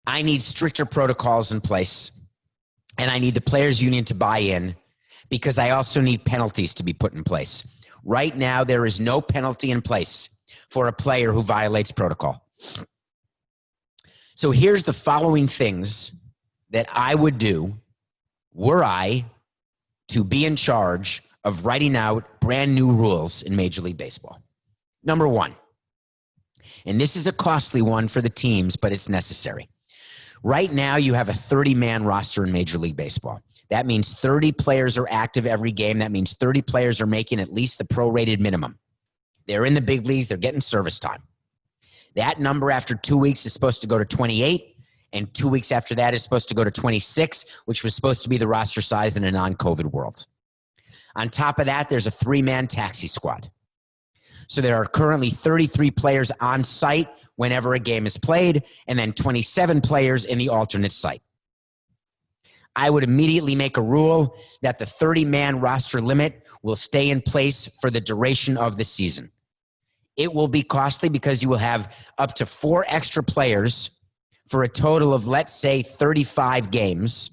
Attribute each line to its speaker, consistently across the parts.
Speaker 1: I need stricter protocols in place, and I need the players' union to buy in, because I also need penalties to be put in place. Right now, there is no penalty in place for a player who violates protocol. So here's the following things that I would do were I to be in charge of writing out brand new rules in Major League Baseball. Number one, and this is a costly one for the teams, but it's necessary. Right now, you have a 30-man roster in Major League Baseball. That means 30 players are active every game. That means 30 players are making at least the prorated minimum. They're in the big leagues. They're getting service time. That number after 2 weeks is supposed to go to 28, and 2 weeks after that is supposed to go to 26, which was supposed to be the roster size in a non-COVID world. On top of that, there's a 3-man taxi squad. So there are currently 33 players on site whenever a game is played, and then 27 players in the alternate site. I would immediately make a rule that the 30-man roster limit will stay in place for the duration of the season. It will be costly because you will have up to 4 extra players for a total of, let's say, 35 games.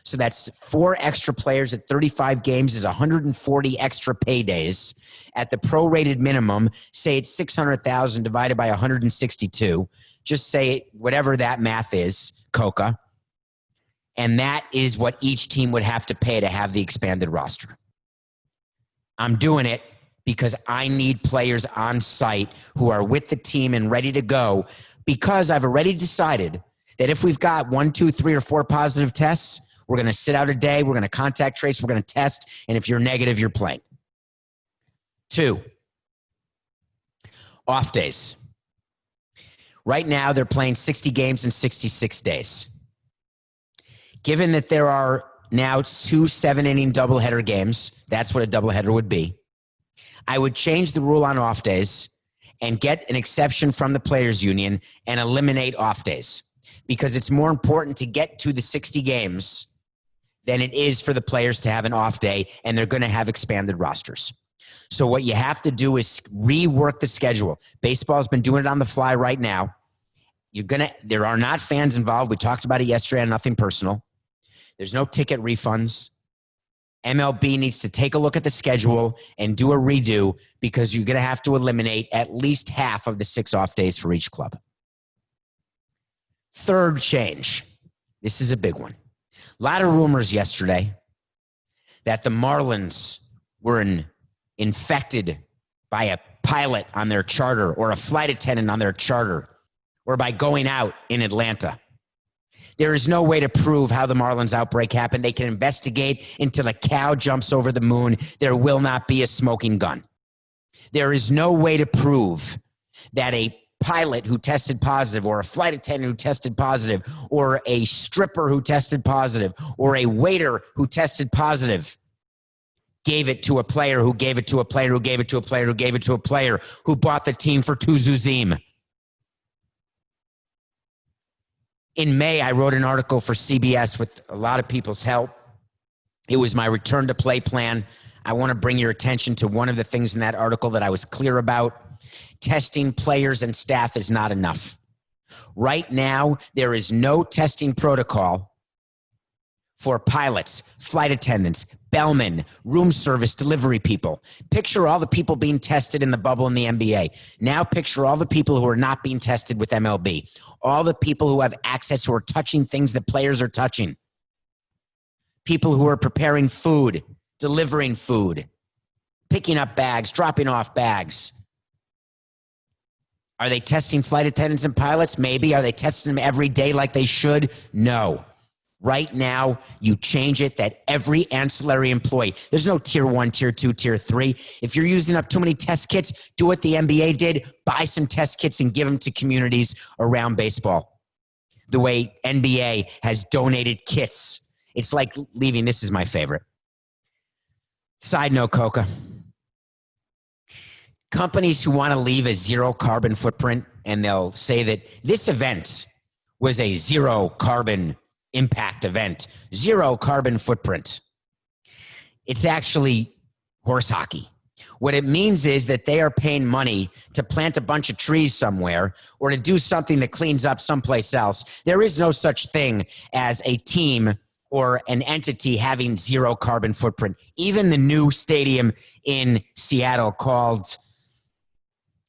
Speaker 1: So that's 4 extra players at 35 games is 140 extra paydays. At the prorated minimum, say it's 600,000 divided by 162. Just say whatever that math is, Coca. And that is what each team would have to pay to have the expanded roster. I'm doing it because I need players on site who are with the team and ready to go, because I've already decided that if we've got 1, 2, 3, or 4 positive tests, we're going to sit out a day, we're going to contact trace, we're going to test, and if you're negative, you're playing. 2, off days. Right now, they're playing 60 games in 66 days. Given that there are now 2 7-inning doubleheader games, that's what a doubleheader would be, I would change the rule on off days and get an exception from the players' union and eliminate off days, because it's more important to get to the 60 games than it is for the players to have an off day, and they're going to have expanded rosters. So what you have to do is rework the schedule. Baseball's been doing it on the fly right now. There are not fans involved. We talked about it yesterday, and nothing personal. There's no ticket refunds. MLB needs to take a look at the schedule and do a redo, because you're going to have to eliminate at least half of the 6 off days for each club. Third change. This is a big one. A lot of rumors yesterday that the Marlins were infected by a pilot on their charter or a flight attendant on their charter or by going out in Atlanta. There is no way to prove how the Marlins outbreak happened. They can investigate until a cow jumps over the moon. There will not be a smoking gun. There is no way to prove that a pilot who tested positive, or a flight attendant who tested positive, or a stripper who tested positive, or a waiter who tested positive gave it to a player who gave it to a player who gave it to a player who gave it to a player who bought the team for 2 zuzim. In May, I wrote an article for CBS with a lot of people's help. It was my return to play plan. I want to bring your attention to one of the things in that article that I was clear about. Testing players and staff is not enough. Right now, there is no testing protocol for pilots, flight attendants, bellmen, room service delivery people. Picture all the people being tested in the bubble in the NBA. Now picture all the people who are not being tested with MLB. All the people who have access, who are touching things that players are touching. People who are preparing food, delivering food, picking up bags, dropping off bags. Are they testing flight attendants and pilots? Maybe. Are they testing them every day like they should? No. Right now, you change it that every ancillary employee, there's no tier 1, tier 2, tier 3. If you're using up too many test kits, do what the NBA did, buy some test kits and give them to communities around baseball. The way NBA has donated kits. It's like leaving, this is my favorite. Side note, Coca. Companies who want to leave a 0 carbon footprint, and they'll say that this event was a 0 carbon impact event, 0 carbon footprint. It's actually horse hockey. What it means is that they are paying money to plant a bunch of trees somewhere or to do something that cleans up someplace else. There is no such thing as a team or an entity having zero carbon footprint. Even the new stadium in Seattle called,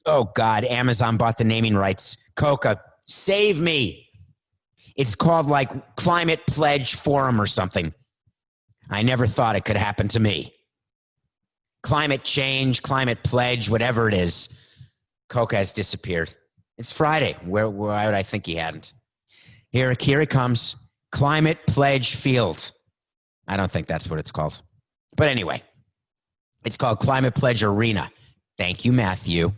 Speaker 1: oh God, Amazon bought the naming rights. Coca, save me. It's called like Climate Pledge Forum or something. I never thought it could happen to me. Climate change, climate pledge, whatever it is. Coca has disappeared. It's Friday. Why would I think he hadn't? Here it comes. Climate Pledge Field. I don't think that's what it's called. But anyway, it's called Climate Pledge Arena. Thank you, Matthew.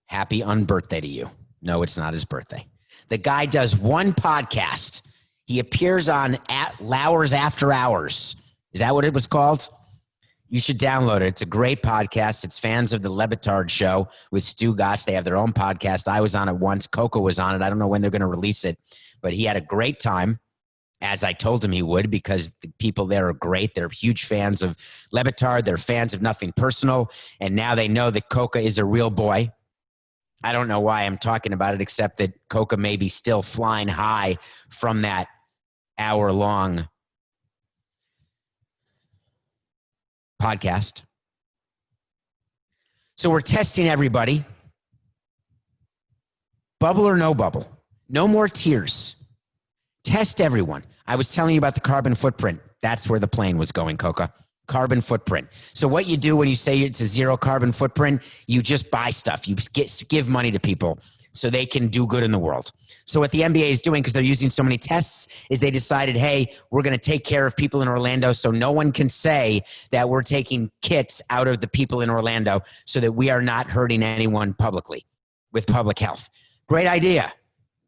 Speaker 1: Happy unbirthday to you. No, it's not his birthday. The guy does one podcast. He appears on Lauer's After Hours. Is that what it was called? You should download it. It's a great podcast. It's fans of the Le Batard Show with Stu Gotts. They have their own podcast. I was on it once. Coco was on it. I don't know when they're going to release it, but he had a great time, as I told him he would, because the people there are great. They're huge fans of Le Batard. They're fans of Nothing Personal, and now they know that Coca is a real boy. I don't know why I'm talking about it, except that Coca may be still flying high from that hour-long podcast. So we're testing everybody. Bubble or no bubble. No more tiers. Test everyone. I was telling you about the carbon footprint. That's where the plane was going, Coca. Carbon footprint. So what you do when you say it's a zero carbon footprint, you just buy stuff. You give money to people so they can do good in the world. So what the NBA is doing, because they're using so many tests, is they decided, hey, we're going to take care of people in Orlando so no one can say that we're taking kits out of the people in Orlando so that we are not hurting anyone publicly with public health. Great idea.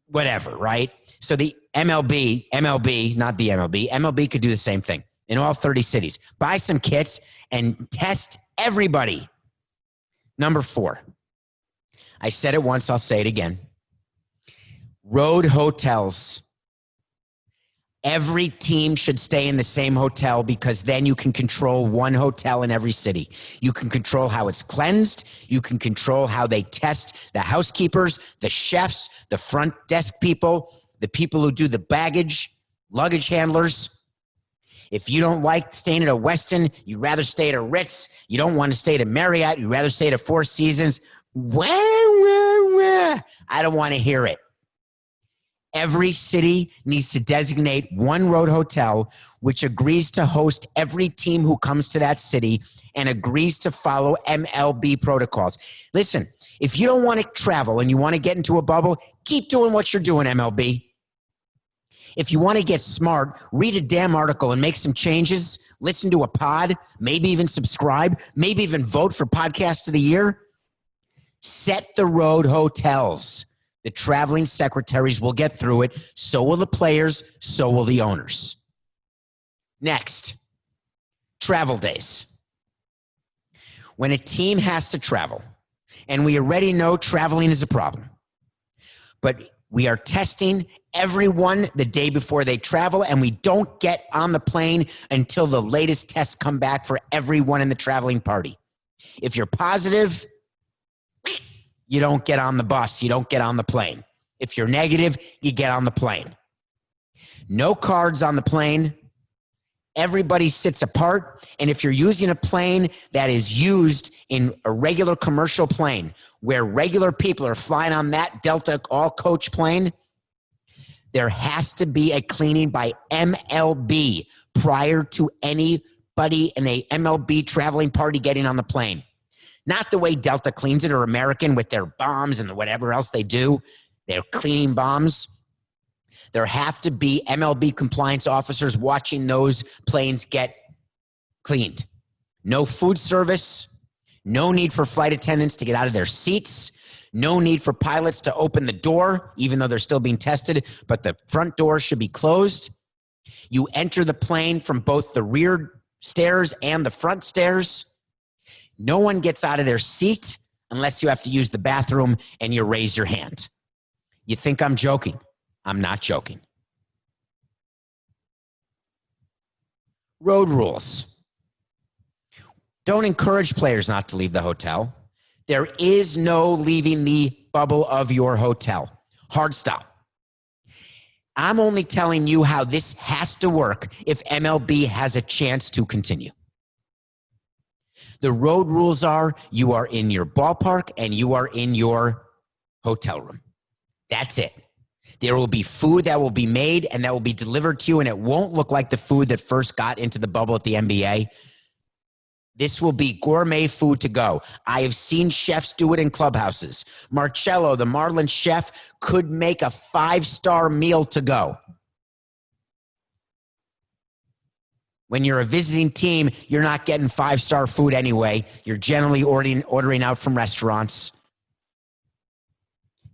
Speaker 1: Whatever, right? So the MLB, not the MLB could do the same thing in all 30 cities. Buy some kits and test everybody. Number 4. I said it once, I'll say it again. Road hotels. Every team should stay in the same hotel because then you can control one hotel in every city. You can control how it's cleansed. You can control how they test the housekeepers, the chefs, the front desk people, the people who do the baggage, luggage handlers. If you don't like staying at a Westin, you'd rather stay at a Ritz. You don't want to stay at a Marriott. You'd rather stay at a Four Seasons. I don't want to hear it. Every city needs to designate one road hotel which agrees to host every team who comes to that city and agrees to follow MLB protocols. Listen, if you don't want to travel and you want to get into a bubble, keep doing what you're doing, MLB. If you want to get smart, read a damn article and make some changes, listen to a pod, maybe even subscribe, maybe even vote for Podcast of the Year. Set the road hotels. The traveling secretaries will get through it. So will the players. So will the owners. Next, travel days. When a team has to travel, and we already know traveling is a problem, but we are testing everyone the day before they travel, and we don't get on the plane until the latest tests come back for everyone in the traveling party. If you're positive, you don't get on the bus. You don't get on the plane. If you're negative, you get on the plane. No cards on the plane. Everybody sits apart. And if you're using a plane that is used in a regular commercial plane where regular people are flying on that Delta all-coach plane, there has to be a cleaning by MLB prior to anybody in a MLB traveling party getting on the plane. Not the way Delta cleans it or American with their bombs and whatever else they do. They're cleaning bombs. There have to be MLB compliance officers watching those planes get cleaned. No food service. No need for flight attendants to get out of their seats. No need for pilots to open the door, even though they're still being tested, but the front door should be closed. You enter the plane from both the rear stairs and the front stairs. No one gets out of their seat unless you have to use the bathroom and you raise your hand. You think I'm joking? I'm not joking. Road rules. Don't encourage players not to leave the hotel. There is no leaving the bubble of your hotel. Hard stop. I'm only telling you how this has to work if MLB has a chance to continue. The road rules are you are in your ballpark and you are in your hotel room. That's it. There will be food that will be made and that will be delivered to you, and it won't look like the food that first got into the bubble at the NBA. This will be gourmet food to go. I have seen chefs do it in clubhouses. Marcello, the Marlins chef, could make a 5-star meal to go. When you're a visiting team, you're not getting 5-star food anyway. You're generally ordering out from restaurants.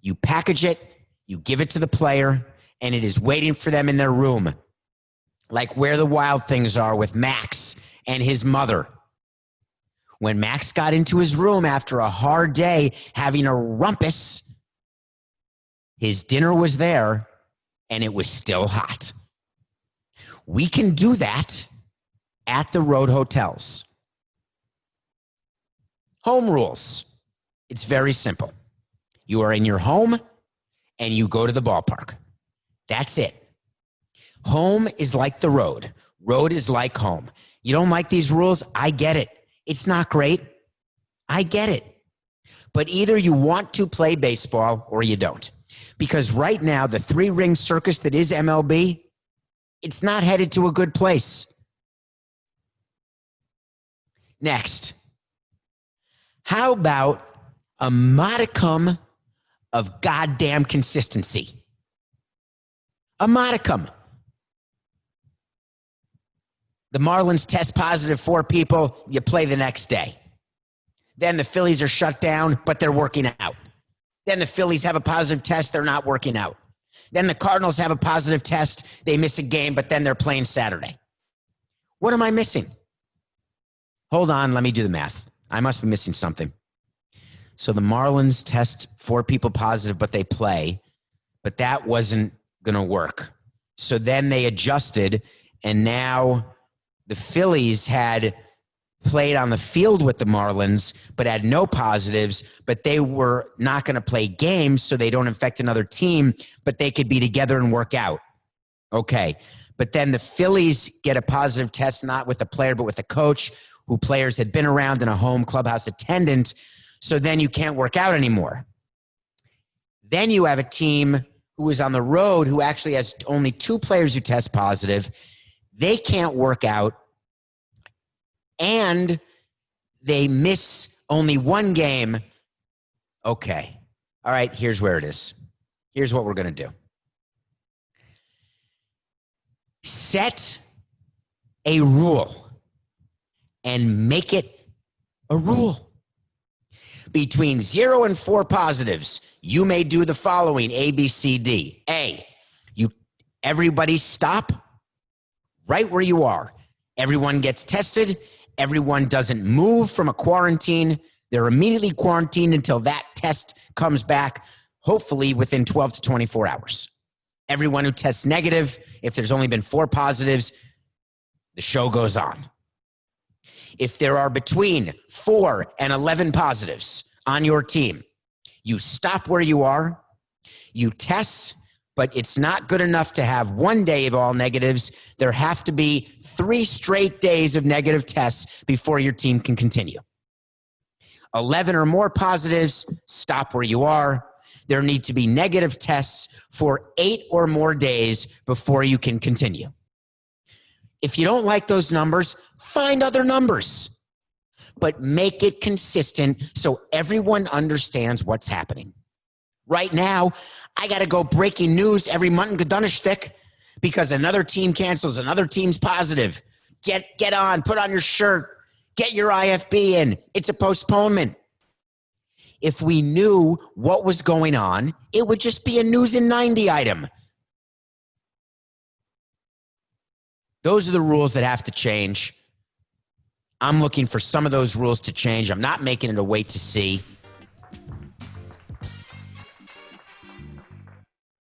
Speaker 1: You package it, you give it to the player, and it is waiting for them in their room. Like where the Wild Things are with Max and his mother. When Max got into his room after a hard day having a rumpus, his dinner was there and it was still hot. We can do that at the road hotels. Home rules. It's very simple. You are in your home and you go to the ballpark. That's it. Home is like the road. Road is like home. You don't like these rules? I get it. It's not great. I get it. But either you want to play baseball or you don't. Because right now, the 3-ring circus that is MLB, it's not headed to a good place. Next, how about a modicum of goddamn consistency? A modicum. The Marlins test positive 4 people, you play the next day. Then the Phillies are shut down, but they're working out. Then the Phillies have a positive test, they're not working out. Then the Cardinals have a positive test, they miss a game, but then they're playing Saturday. What am I missing? Hold on, let me do the math. I must be missing something. So the Marlins test 4 people positive, but they play, but that wasn't going to work. So then they adjusted, and now the Phillies had played on the field with the Marlins, but had no positives, but they were not going to play games so they don't infect another team, but they could be together and work out. Okay. But then the Phillies get a positive test, not with the player, but with the coach, who players had been around and a home clubhouse attendant. So then you can't work out anymore. Then you have a team who is on the road who actually has only 2 players who test positive. They can't work out, and they miss only 1 game. Okay. All right, here's where it is. Here's what we're going to do. Set a rule and make it a rule. Between 0 and 4 positives, you may do the following, A, B, C, D. A, everybody stop right where you are. Everyone gets tested. Everyone doesn't move from a quarantine. They're immediately quarantined until that test comes back, hopefully within 12 to 24 hours. Everyone who tests negative, if there's only been 4 positives, the show goes on. If there are between 4 and 11 positives on your team, you stop where you are, you test, but it's not good enough to have 1 day of all negatives. There have to be 3 straight days of negative tests before your team can continue. 11 or more positives, stop where you are. There need to be negative tests for 8 or more days before you can continue. If you don't like those numbers, find other numbers, but make it consistent so everyone understands what's happening. Right now, I got to go breaking news every Mutton Gedunishtik because another team cancels, another team's positive. Get on, put on your shirt, get your IFB in. It's a postponement. If we knew what was going on, it would just be a News in 90 item. Those are the rules that have to change. I'm looking for some of those rules to change. I'm not making it a wait to see.